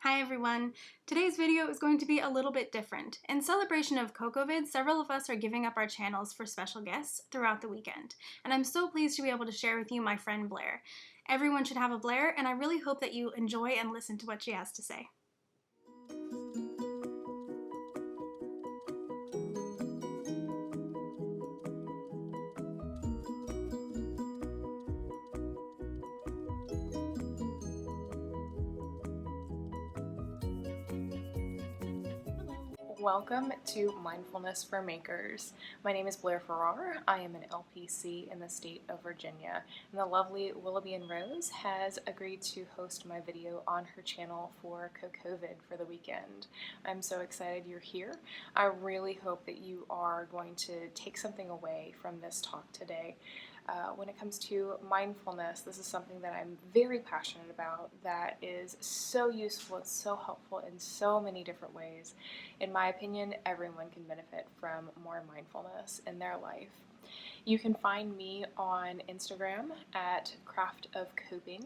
Hi everyone! Today's video is going to be a little bit different. In celebration of Takeover, several of us are giving up our channels for special guests throughout the weekend, and I'm so pleased to be able to share with you my friend Blair. Everyone should have a Blair, and I really hope that you enjoy and listen to what she has to say. Welcome to Mindfulness for Makers. My name is Blair Farrar. I am an LPC in the state of Virginia, and the lovely Willoughby and Rose has agreed to host my video on her channel for Takeover for the weekend. I'm so excited you're here. I really hope that you are going to take something away from this talk today. When it comes to mindfulness, this is something that I'm very passionate about that is so useful, it's so helpful in so many different ways. In my opinion, everyone can benefit from more mindfulness in their life. You can find me on Instagram at Craft of Coping.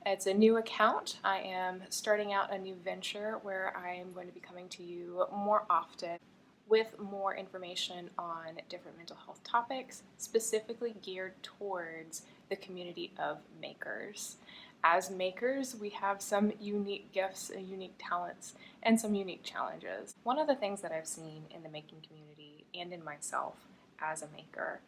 It's a new account. I am starting out a new venture where I am going to be coming to you more often with more information on different mental health topics, specifically geared towards the community of makers. As makers, we have some unique gifts and unique talents and some unique challenges. One of the things that I've seen in the making community and in myself as a maker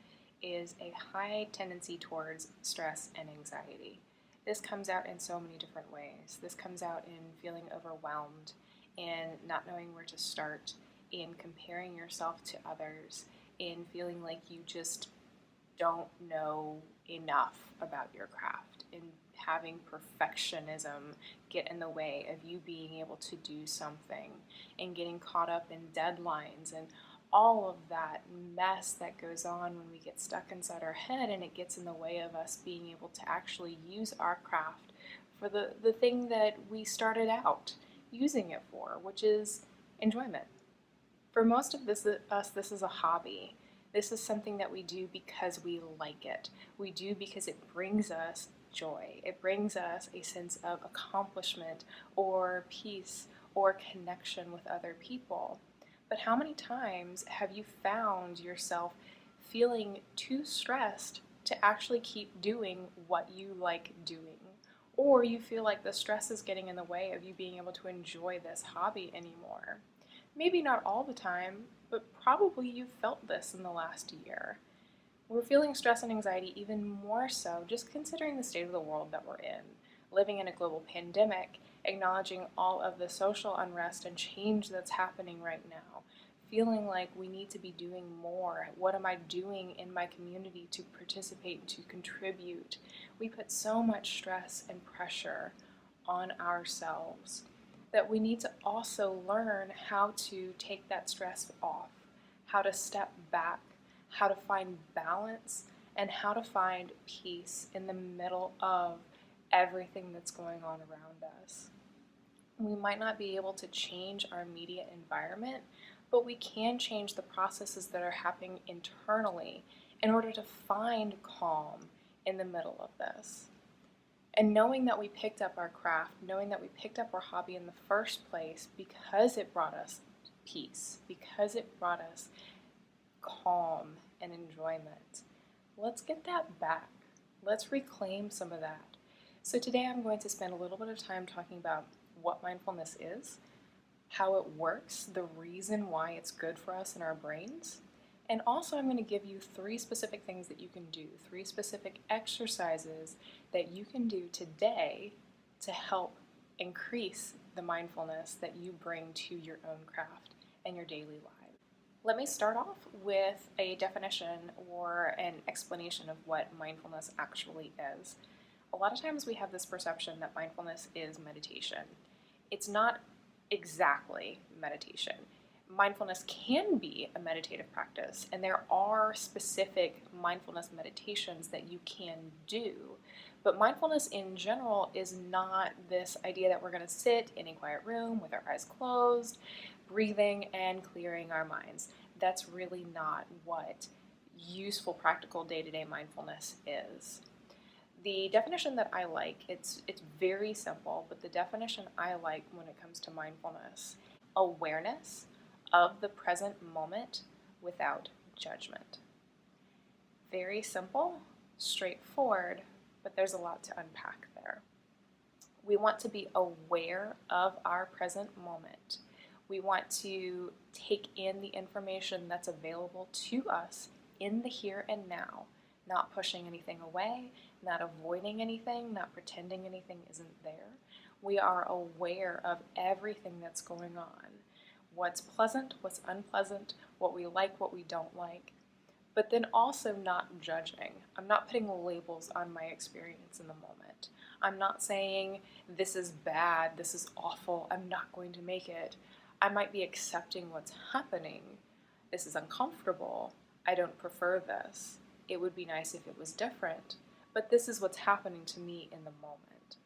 is a high tendency towards stress and anxiety. This comes out in so many different ways. This comes out in feeling overwhelmed and not knowing where to start, in comparing yourself to others, in feeling like you just don't know enough about your craft, in having perfectionism get in the way of you being able to do something, and getting caught up in deadlines and all of that mess that goes on when we get stuck inside our head, and it gets in the way of us being able to actually use our craft for the thing that we started out using it for, which is enjoyment. For most of us, this is a hobby. This is something that we do because we like it. We do because it brings us joy. It brings us a sense of accomplishment or peace or connection with other people. But how many times have you found yourself feeling too stressed to actually keep doing what you like doing? Or you feel like the stress is getting in the way of you being able to enjoy this hobby anymore? Maybe not all the time, but probably you've felt this in the last year. We're feeling stress and anxiety even more so just considering the state of the world that we're in, living in a global pandemic, acknowledging all of the social unrest and change that's happening right now, feeling like we need to be doing more. What am I doing in my community to participate, to contribute? We put so much stress and pressure on ourselves that we need to also learn how to take that stress off, how to step back, how to find balance, and how to find peace in the middle of everything that's going on around us. We might not be able to change our immediate environment, but we can change the processes that are happening internally in order to find calm in the middle of this. And knowing that we picked up our craft, knowing that we picked up our hobby in the first place because it brought us peace, because it brought us calm and enjoyment, let's get that back. Let's reclaim some of that. So today I'm going to spend a little bit of time talking about what mindfulness is, how it works, the reason why it's good for us in our brains. And also I'm going to give you 3 specific things that you can do, 3 specific exercises that you can do today to help increase the mindfulness that you bring to your own craft and your daily life. Let me start off with a definition or an explanation of what mindfulness actually is. A lot of times we have this perception that mindfulness is meditation. It's not exactly meditation. Mindfulness can be a meditative practice, and there are specific mindfulness meditations that you can do. But mindfulness in general is not this idea that we're going to sit in a quiet room with our eyes closed, breathing and clearing our minds. That's really not what useful, practical, day-to-day mindfulness is. The definition that I like, it's very simple, but the definition I like when it comes to mindfulness: awareness of the present moment without judgment. Very simple, straightforward, but there's a lot to unpack there. We want to be aware of our present moment. We want to take in the information that's available to us in the here and now, not pushing anything away, not avoiding anything, not pretending anything isn't there. We are aware of everything that's going on, what's pleasant, what's unpleasant, what we like, what we don't like, but then also not judging. I'm not putting labels on my experience in the moment. I'm not saying this is bad, this is awful, I'm not going to make it. I might be accepting what's happening. This is uncomfortable. I don't prefer this. It would be nice if it was different, but this is what's happening to me in the moment.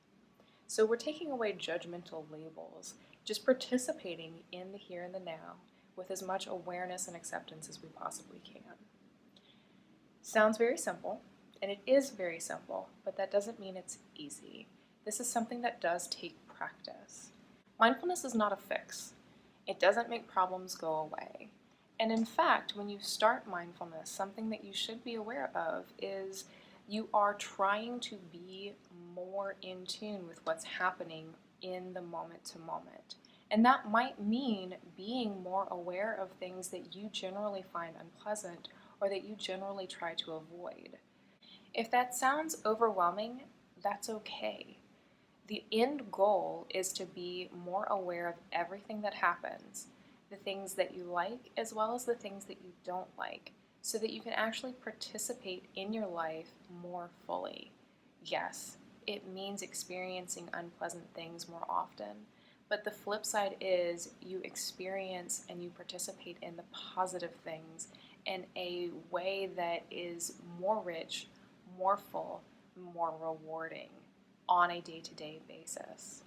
So we're taking away judgmental labels, just participating in the here and the now with as much awareness and acceptance as we possibly can. Sounds very simple, and it is very simple, but that doesn't mean it's easy. This is something that does take practice. Mindfulness is not a fix. It doesn't make problems go away. And in fact, when you start mindfulness, something that you should be aware of is you are trying to be more in tune with what's happening in the moment to moment. And that might mean being more aware of things that you generally find unpleasant or that you generally try to avoid. If that sounds overwhelming, that's okay. The end goal is to be more aware of everything that happens, the things that you like as well as the things that you don't like, so that you can actually participate in your life more fully. Yes, it means experiencing unpleasant things more often, but the flip side is you experience and you participate in the positive things in a way that is more rich, more full, more rewarding on a day-to-day basis.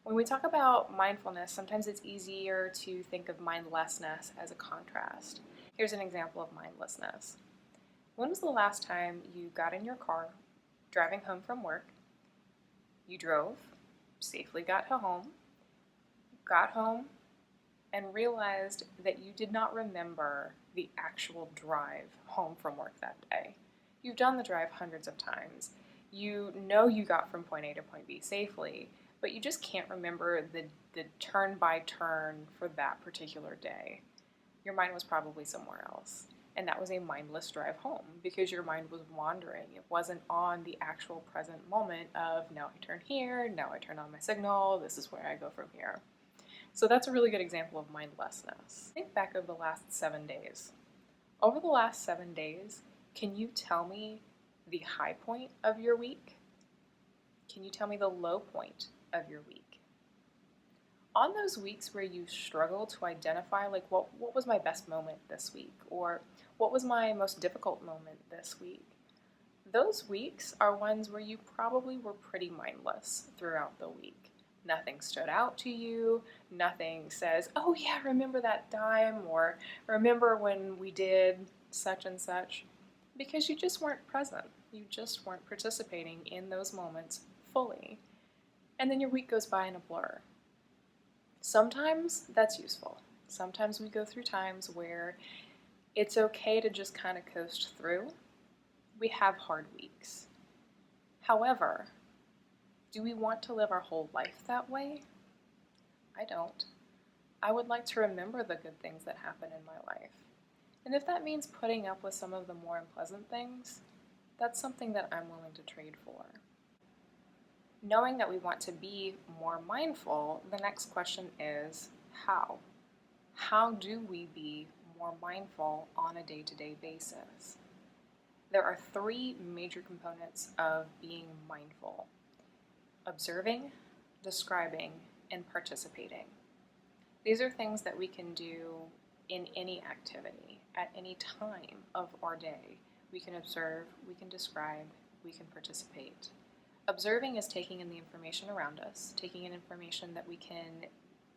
When we talk about mindfulness, sometimes it's easier to think of mindlessness as a contrast. Here's an example of mindlessness. When was the last time you got in your car, driving home from work, you drove, safely got home, and realized that you did not remember the actual drive home from work that day? You've done the drive hundreds of times. You know you got from point A to point B safely, but you just can't remember the turn by turn for that particular day. Your mind was probably somewhere else. And that was a mindless drive home because your mind was wandering. It wasn't on the actual present moment of now I turn here, now I turn on my signal, this is where I go from here. So that's a really good example of mindlessness. Think back over the last 7 days. Over the last 7 days, can you tell me the high point of your week? Can you tell me the low point of your week? On those weeks where you struggle to identify, like, what was my best moment this week? Or what was my most difficult moment this week? Those weeks are ones where you probably were pretty mindless throughout the week. Nothing stood out to you. Nothing says, oh yeah, remember that time, or remember when we did such and such, because you just weren't present. You just weren't participating in those moments fully. And then your week goes by in a blur. Sometimes that's useful. Sometimes we go through times where it's okay to just kind of coast through. We have hard weeks. However, do we want to live our whole life that way? I don't. I would like to remember the good things that happen in my life. And if that means putting up with some of the more unpleasant things, that's something that I'm willing to trade for. Knowing that we want to be more mindful, the next question is how? How do we be more mindful on a day-to-day basis? There are 3 major components of being mindful: observing, describing, and participating. These are things that we can do in any activity, at any time of our day. We can observe, we can describe, we can participate. Observing is taking in the information around us, taking in information that we can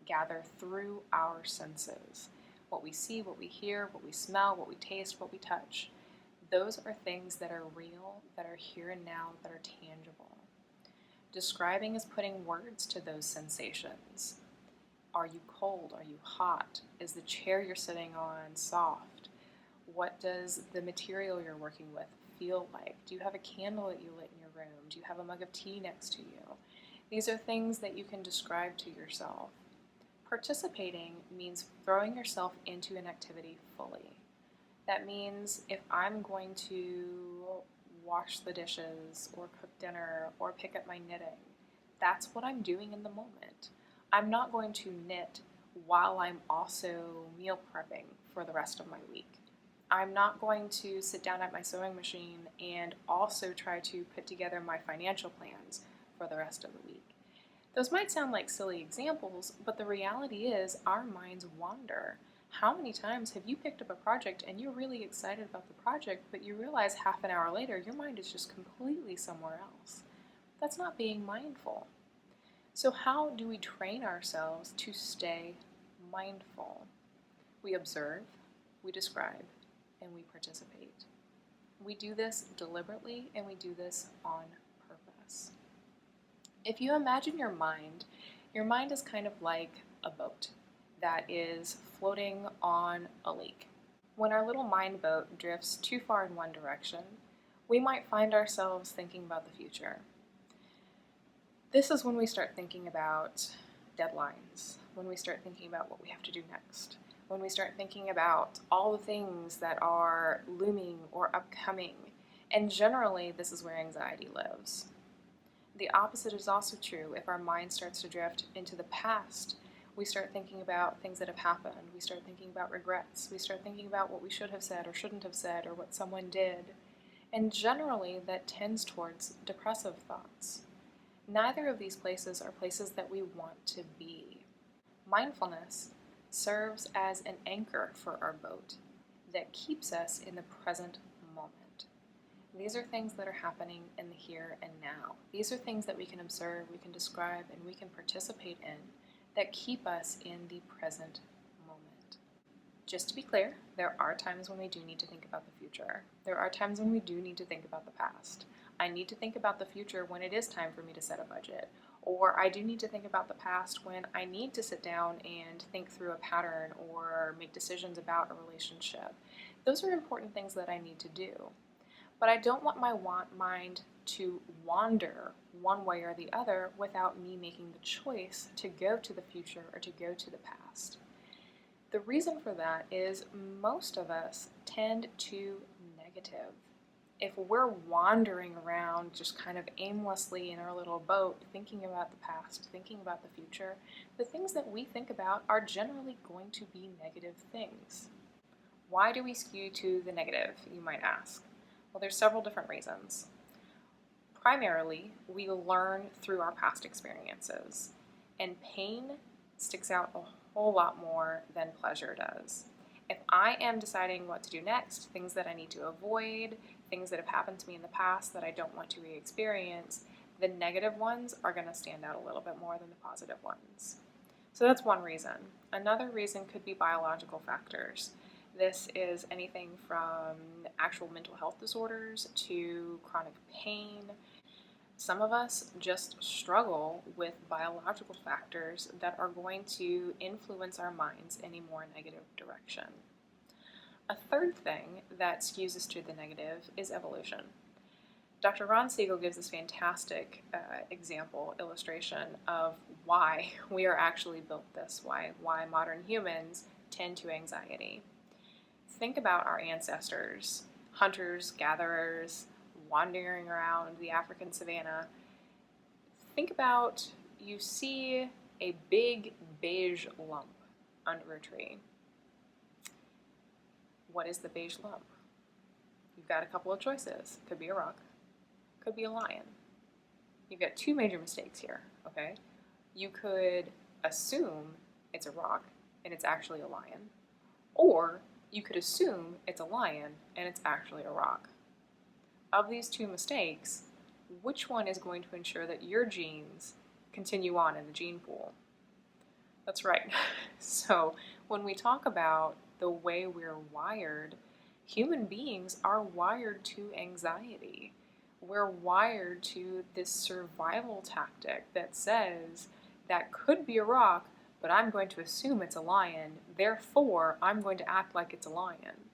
gather through our senses. What we see, what we hear, what we smell, what we taste, what we touch. Those are things that are real, that are here and now, that are tangible. Describing is putting words to those sensations. Are you cold? Are you hot? Is the chair you're sitting on soft? What does the material you're working with feel like? Do you have a candle that you lit in your room? Do you have a mug of tea next to you? These are things that you can describe to yourself. Participating means throwing yourself into an activity fully. That means if I'm going to wash the dishes or cook dinner or pick up my knitting, that's what I'm doing in the moment. I'm not going to knit while I'm also meal prepping for the rest of my week. I'm not going to sit down at my sewing machine and also try to put together my financial plans for the rest of the week. Those might sound like silly examples, but the reality is our minds wander. How many times have you picked up a project and you're really excited about the project, but you realize half an hour later your mind is just completely somewhere else? That's not being mindful. So how do we train ourselves to stay mindful? We observe, we describe, and we participate. We do this deliberately and we do this on purpose. If you imagine your mind is kind of like a boat that is floating on a lake. When our little mind boat drifts too far in one direction, we might find ourselves thinking about the future. This is when we start thinking about deadlines, when we start thinking about what we have to do next, when we start thinking about all the things that are looming or upcoming, and generally this is where anxiety lives. The opposite is also true. If our mind starts to drift into the past, we start thinking about things that have happened, we start thinking about regrets, we start thinking about what we should have said or shouldn't have said or what someone did, and generally that tends towards depressive thoughts. Neither of these places are places that we want to be. Mindfulness serves as an anchor for our boat that keeps us in the present moment. These are things that are happening in the here and now. These are things that we can observe, we can describe, and we can participate in that keep us in the present moment. Just to be clear, there are times when we do need to think about the future. There are times when we do need to think about the past. I need to think about the future when it is time for me to set a budget. Or I do need to think about the past when I need to sit down and think through a pattern or make decisions about a relationship. Those are important things that I need to do. But I don't want my mind to wander one way or the other without me making the choice to go to the future or to go to the past. The reason for that is most of us tend to negative. If we're wandering around just kind of aimlessly in our little boat, thinking about the past, thinking about the future, the things that we think about are generally going to be negative things. Why do we skew to the negative, you might ask? Well, there's several different reasons. Primarily, we learn through our past experiences, and pain sticks out a whole lot more than pleasure does. If I am deciding what to do next, things that I need to avoid, things that have happened to me in the past that I don't want to re-experience, the negative ones are going to stand out a little bit more than the positive ones. So that's one reason. Another reason could be biological factors. This is anything from actual mental health disorders to chronic pain. Some of us just struggle with biological factors that are going to influence our minds in a more negative direction. A third thing that skews us to the negative is evolution. Dr. Siegel gives this fantastic illustration of why we are actually built this way, why modern humans tend to anxiety. Think about our ancestors, hunters, gatherers, wandering around the African savanna. Think about, you see a big beige lump under a tree. What is the beige lump? You've got a couple of choices. Could be a rock, could be a lion. You've got two major mistakes here, okay? You could assume it's a rock and it's actually a lion, or you could assume it's a lion and it's actually a rock. Of these two mistakes, which one is going to ensure that your genes continue on in the gene pool? That's right. So when we talk about the way we're wired, Human beings are wired to anxiety. We're wired to this survival tactic that says that could be a rock, but I'm going to assume it's a lion, therefore I'm going to act like it's a lion.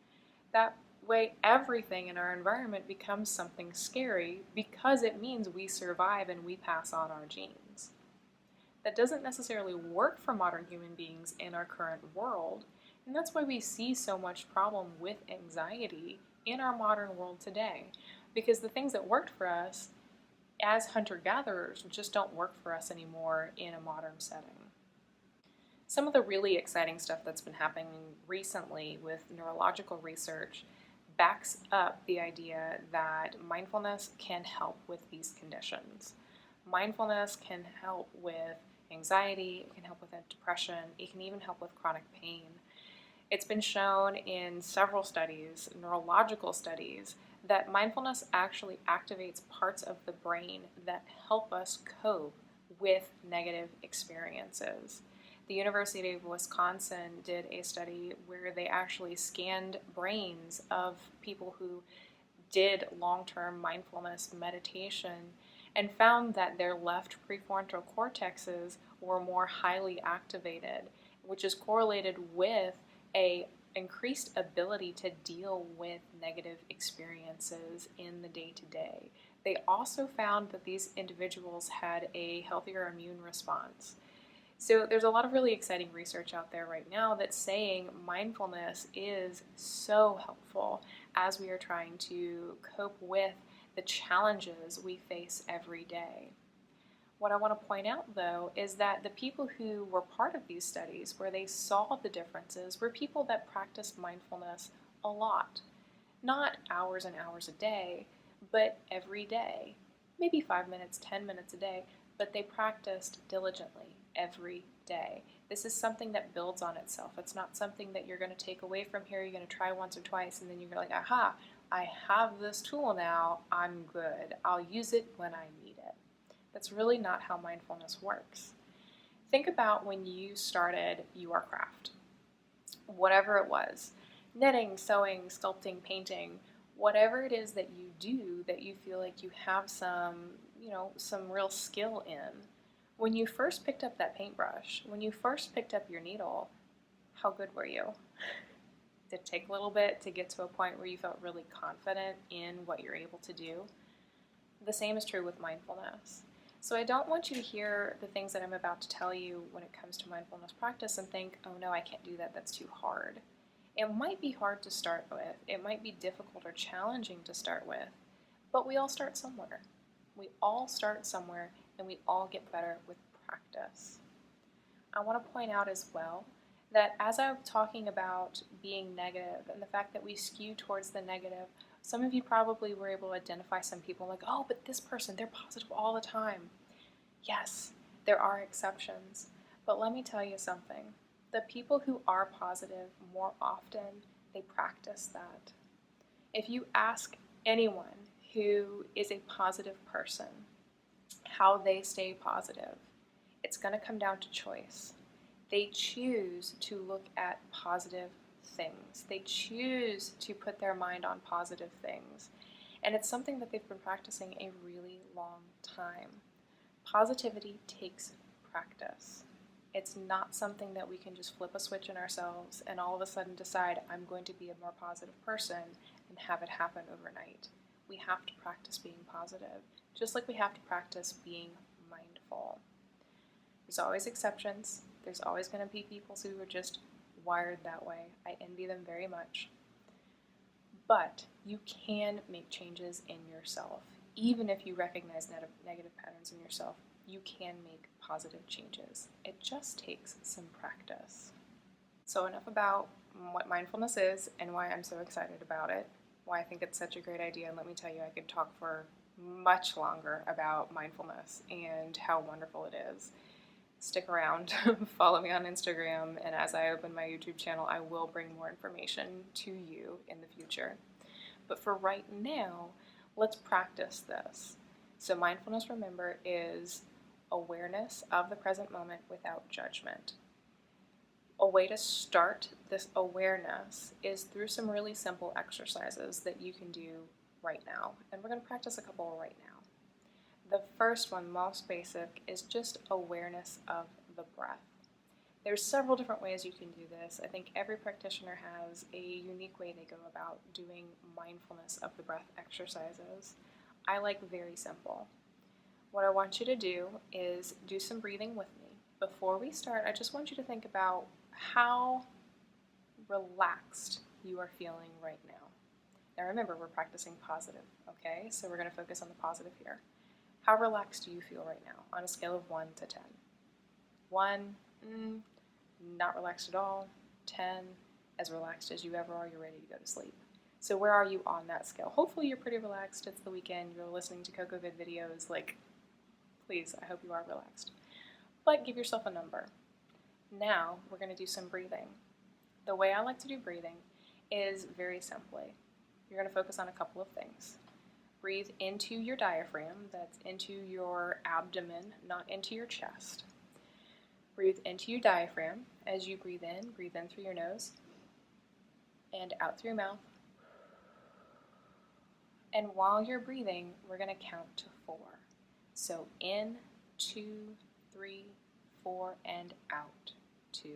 That way, everything in our environment becomes something scary because it means we survive and we pass on our genes. That doesn't necessarily work for modern human beings in our current world, and that's why we see so much problem with anxiety in our modern world today, because the things that worked for us as hunter-gatherers just don't work for us anymore in a modern setting. Some of the really exciting stuff that's been happening recently with neurological research backs up the idea that mindfulness can help with these conditions. Mindfulness can help with anxiety, it can help with depression, it can even help with chronic pain. It's been shown in several studies, neurological studies, that mindfulness actually activates parts of the brain that help us cope with negative experiences. The University of Wisconsin did a study where they actually scanned brains of people who did long-term mindfulness meditation and found that their left prefrontal cortexes were more highly activated, which is correlated with a increased ability to deal with negative experiences in the day-to-day. They also found that these individuals had a healthier immune response. So there's a lot of really exciting research out there right now that's saying mindfulness is so helpful as we are trying to cope with the challenges we face every day. What I want to point out, though, is that the people who were part of these studies where they saw the differences were people that practiced mindfulness a lot. Not hours and hours a day, but every day. Maybe 5 minutes, 10 minutes a day, but they practiced diligently every day. This is something that builds on itself. It's not something that you're going to take away from here, you're going to try once or twice, and then you're like, aha, I have this tool now, I'm good. I'll use it when I need it. That's really not how mindfulness works. Think about when you started your craft, whatever it was, knitting, sewing, sculpting, painting, whatever it is that you do that you feel like you have some real skill in. When you first picked up that paintbrush, when you first picked up your needle, how good were you? Did it take a little bit to get to a point where you felt really confident in what you're able to do? The same is true with mindfulness. So I don't want you to hear the things that I'm about to tell you when it comes to mindfulness practice and think, oh no, I can't do that, that's too hard. It might be hard to start with, it might be difficult or challenging to start with, but we all start somewhere. We all start somewhere and we all get better with practice. I want to point out as well that as I'm talking about being negative and the fact that we skew towards the negative, some of you probably were able to identify some people like, oh, but this person, they're positive all the time. Yes, there are exceptions, but let me tell you something. The people who are positive more often, they practice that. If you ask anyone who is a positive person how they stay positive, it's going to come down to choice. They choose to look at positive things. They choose to put their mind on positive things. And it's something that they've been practicing a really long time. Positivity takes practice. It's not something that we can just flip a switch in ourselves and all of a sudden decide I'm going to be a more positive person and have it happen overnight. We have to practice being positive, just like we have to practice being mindful. There's always exceptions. There's always going to be people who are just wired that way. I envy them very much. But you can make changes in yourself. Even if you recognize negative patterns in yourself, you can make positive changes. It just takes some practice. So enough about what mindfulness is and why I'm so excited about it, why I think it's such a great idea, and let me tell you, I could talk for much longer about mindfulness and how wonderful it is. Stick around, follow me on Instagram, and as I open my YouTube channel, I will bring more information to you in the future. But for right now, let's practice this. So mindfulness, remember, is awareness of the present moment without judgment. A way to start this awareness is through some really simple exercises that you can do right now. And we're going to practice a couple right now. The first one, most basic, is just awareness of the breath. There's several different ways you can do this. I think every practitioner has a unique way they go about doing mindfulness of the breath exercises. I like very simple. What I want you to do is do some breathing with me. Before we start, I just want you to think about how relaxed you are feeling right now. Now remember, we're practicing positive, okay? So we're going to focus on the positive here. How relaxed do you feel right now on a scale of 1 to 10? 1, not relaxed at all. 10, as relaxed as you ever are, you're ready to go to sleep. So where are you on that scale? Hopefully you're pretty relaxed. It's the weekend. You're listening to Cocovid videos. Please, I hope you are relaxed. But give yourself a number. Now we're going to do some breathing. The way I like to do breathing is very simply. You're going to focus on a couple of things. Breathe into your diaphragm, that's into your abdomen, not into your chest. Breathe into your diaphragm. As you breathe in through your nose and out through your mouth. And while you're breathing, we're going to count to 4. So in, 2, 3, 4, and out, 2,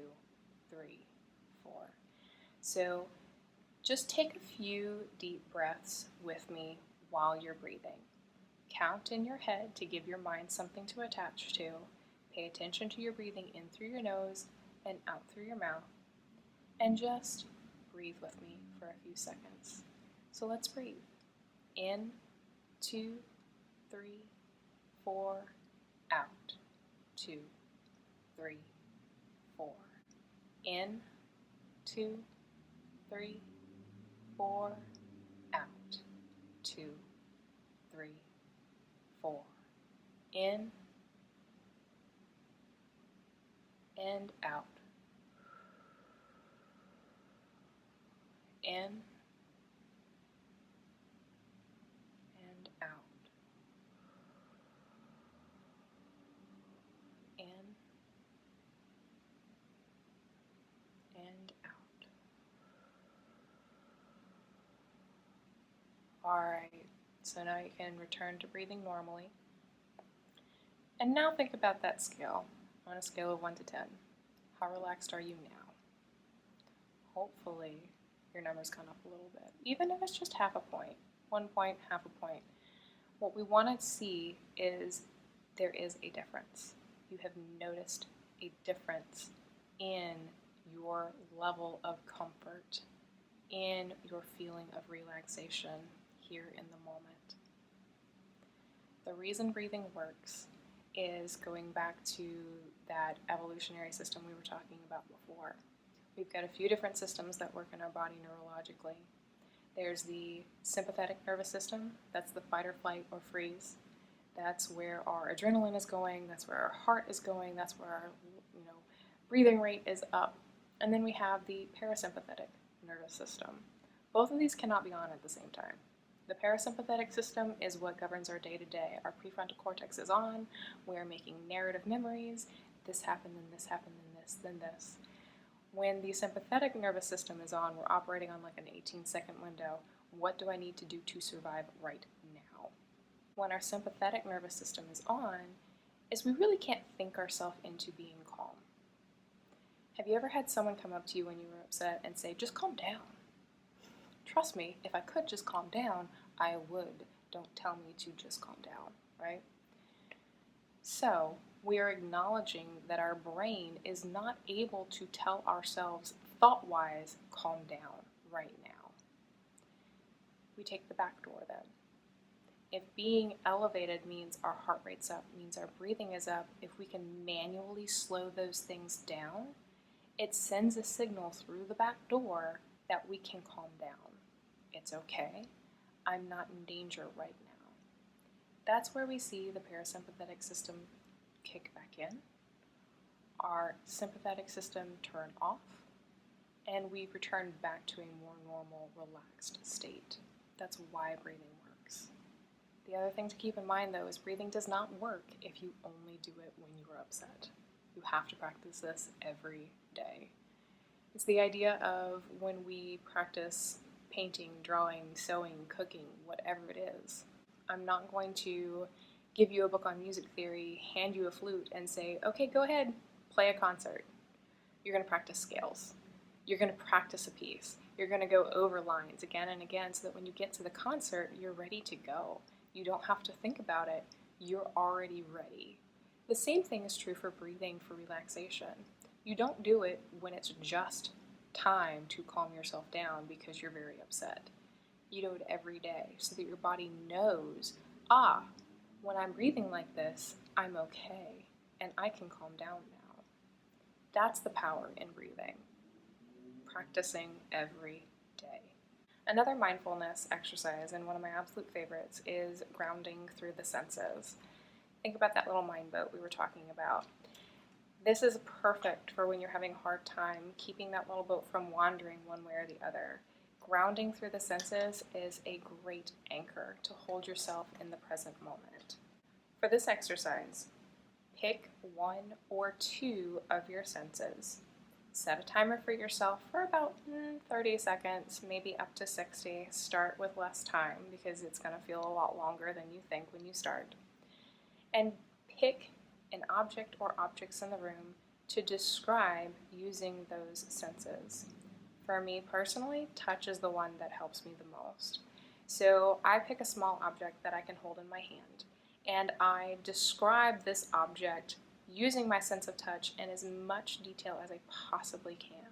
3, 4. So just take a few deep breaths with me while you're breathing. Count in your head to give your mind something to attach to. Pay attention to your breathing in through your nose and out through your mouth. And just breathe with me for a few seconds. So let's breathe. In, 2, 3, 4, out, 2, 3, 4. In, 2, 3, 4, out, 2, 3, 4. In and out. In and out. In and out. Alright, so now you can return to breathing normally. And now think about that scale on a scale of 1 to 10. How relaxed are you now? Hopefully your number's gone up a little bit, even if it's just half a point, 1 point, half a point. What we want to see is there is a difference. You have noticed a difference in your level of comfort, in your feeling of relaxation here in the moment. The reason breathing works is going back to that evolutionary system we were talking about before. We've got a few different systems that work in our body neurologically. There's the sympathetic nervous system, that's the fight or flight or freeze. That's where our adrenaline is going, that's where our heart is going, that's where our breathing rate is up. And then we have the parasympathetic nervous system. Both of these cannot be on at the same time. The parasympathetic system is what governs our day-to-day. Our prefrontal cortex is on, we're making narrative memories, this happened, then this happened, then this, then this. When the sympathetic nervous system is on, we're operating on like an 18-second window. What do I need to do to survive right now? When our sympathetic nervous system is on, is we really can't think ourselves into being calm. Have you ever had someone come up to you when you were upset and say, just calm down? Trust me, if I could just calm down, I would. Don't tell me to just calm down, right? So, we are acknowledging that our brain is not able to tell ourselves thought-wise, calm down right now. We take the back door then. If being elevated means our heart rate's up, means our breathing is up, if we can manually slow those things down, it sends a signal through the back door that we can calm down. It's okay. I'm not in danger right now. That's where we see the parasympathetic system kick back in, our sympathetic system turn off, and we return back to a more normal, relaxed state. That's why breathing works. The other thing to keep in mind, though, is breathing does not work if you only do it when you are upset. You have to practice this every day. It's the idea of when we practice painting, drawing, sewing, cooking, whatever it is. I'm not going to give you a book on music theory, hand you a flute, and say, okay, go ahead, play a concert. You're going to practice scales. You're going to practice a piece. You're going to go over lines again and again so that when you get to the concert, you're ready to go. You don't have to think about it. You're already ready. The same thing is true for breathing, for relaxation. You don't do it when it's just time to calm yourself down because you're very upset. You do it every day so that your body knows, when I'm breathing like this, I'm okay and I can calm down now. That's the power in breathing. Practicing every day. Another mindfulness exercise, and one of my absolute favorites, is grounding through the senses. Think about that little mind boat we were talking about. This is perfect for when you're having a hard time keeping that little boat from wandering one way or the other. Grounding through the senses is a great anchor to hold yourself in the present moment. For this exercise, pick one or two of your senses. Set a timer for yourself for about 30 seconds, maybe up to 60. Start with less time because it's going to feel a lot longer than you think when you start. And pick an object or objects in the room to describe using those senses. For me personally, touch is the one that helps me the most. So I pick a small object that I can hold in my hand, and I describe this object using my sense of touch in as much detail as I possibly can.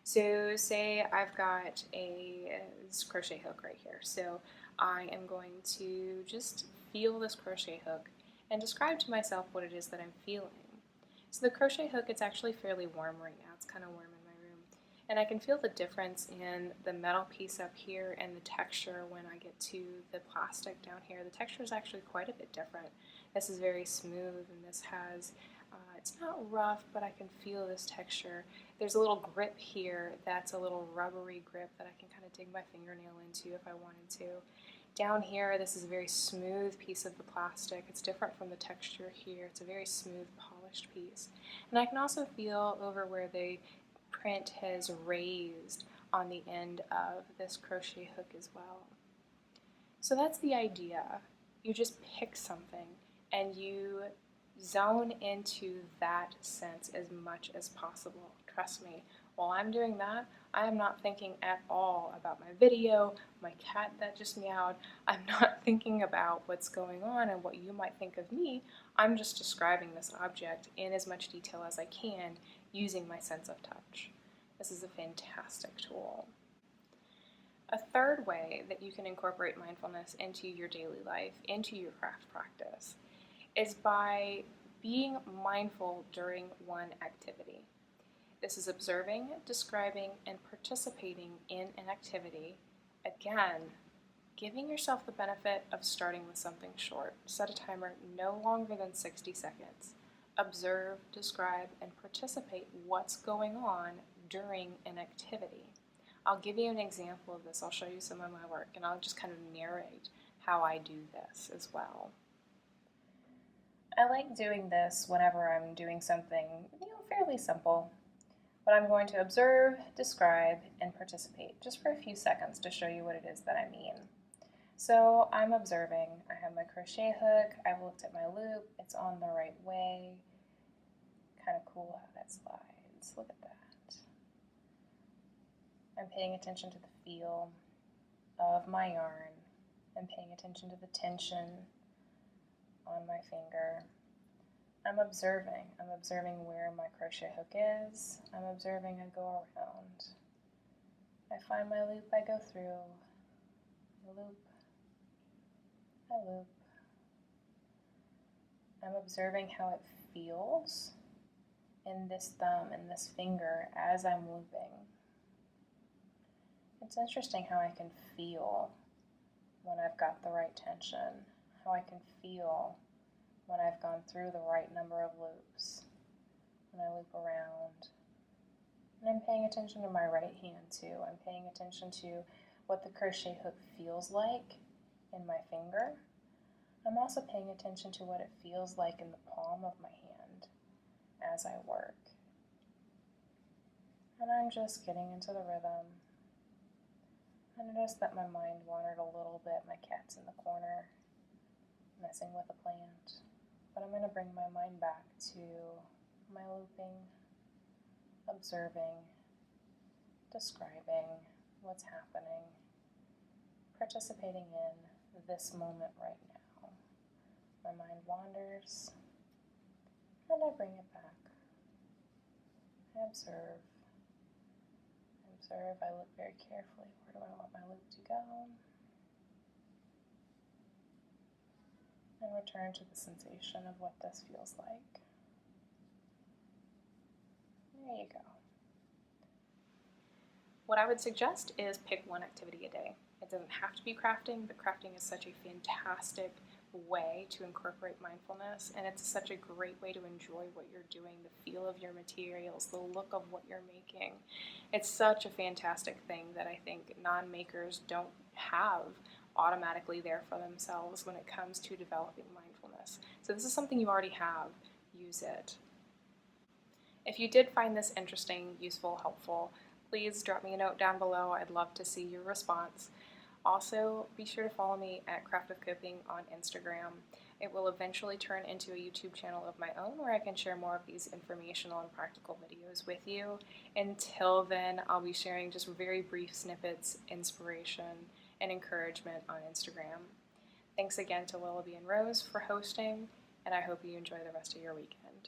So say I've got a crochet hook right here. So I am going to just feel this crochet hook and describe to myself what it is that I'm feeling. So the crochet hook, it's actually fairly warm right now. It's kind of warm in my room. And I can feel the difference in the metal piece up here and the texture when I get to the plastic down here. The texture is actually quite a bit different. This is very smooth, and this has, it's not rough, but I can feel this texture. There's a little grip here that's a little rubbery grip that I can kind of dig my fingernail into if I wanted to. Down here, this is a very smooth piece of the plastic. It's different from the texture here. It's a very smooth, polished piece. And I can also feel over where the print has raised on the end of this crochet hook as well. So that's the idea. You just pick something and you zone into that sense as much as possible. Trust me, while I'm doing that, I am not thinking at all about my video, my cat that just meowed. I'm not thinking about what's going on and what you might think of me. I'm just describing this object in as much detail as I can using my sense of touch. This is a fantastic tool. A third way that you can incorporate mindfulness into your daily life, into your craft practice, is by being mindful during one activity. This is observing, describing, and participating in an activity. Again, giving yourself the benefit of starting with something short. Set a timer no longer than 60 seconds. Observe, describe, and participate what's going on during an activity. I'll give you an example of this. I'll show you some of my work, and I'll just kind of narrate how I do this as well. I like doing this whenever I'm doing something, fairly simple. But I'm going to observe, describe, and participate just for a few seconds to show you what it is that I mean. So I'm observing. I have my crochet hook. I've looked at my loop. It's on the right way. Kind of cool how that slides. Look at that. I'm paying attention to the feel of my yarn. I'm paying attention to the tension on my finger. I'm observing where my crochet hook is. I'm observing, I go around. I find my loop, I go through. I loop, I loop. I'm observing how it feels in this thumb and this finger as I'm looping. It's interesting how I can feel when I've got the right tension, how I can feel when I've gone through the right number of loops, when I loop around. And I'm paying attention to my right hand too. I'm paying attention to what the crochet hook feels like in my finger. I'm also paying attention to what it feels like in the palm of my hand as I work. And I'm just getting into the rhythm. I noticed that my mind wandered a little bit. My cat's in the corner, messing with a plant. But I'm going to bring my mind back to my looping, observing, describing what's happening, participating in this moment right now. My mind wanders, and I bring it back. I observe. I look very carefully. Where do I want my loop to go? And return to the sensation of what this feels like. There you go. What I would suggest is pick one activity a day. It doesn't have to be crafting, but crafting is such a fantastic way to incorporate mindfulness, and it's such a great way to enjoy what you're doing, the feel of your materials, the look of what you're making. It's such a fantastic thing that I think non-makers don't have automatically there for themselves when it comes to developing mindfulness. So this is something you already have. Use it. If you did find this interesting, useful, helpful, please drop me a note down below. I'd love to see your response. Also, be sure to follow me at Craft of Coping on Instagram. It will eventually turn into a YouTube channel of my own where I can share more of these informational and practical videos with you. Until then, I'll be sharing just very brief snippets, inspiration, and encouragement on Instagram. Thanks again to Willoughby and Rose for hosting, and I hope you enjoy the rest of your weekend.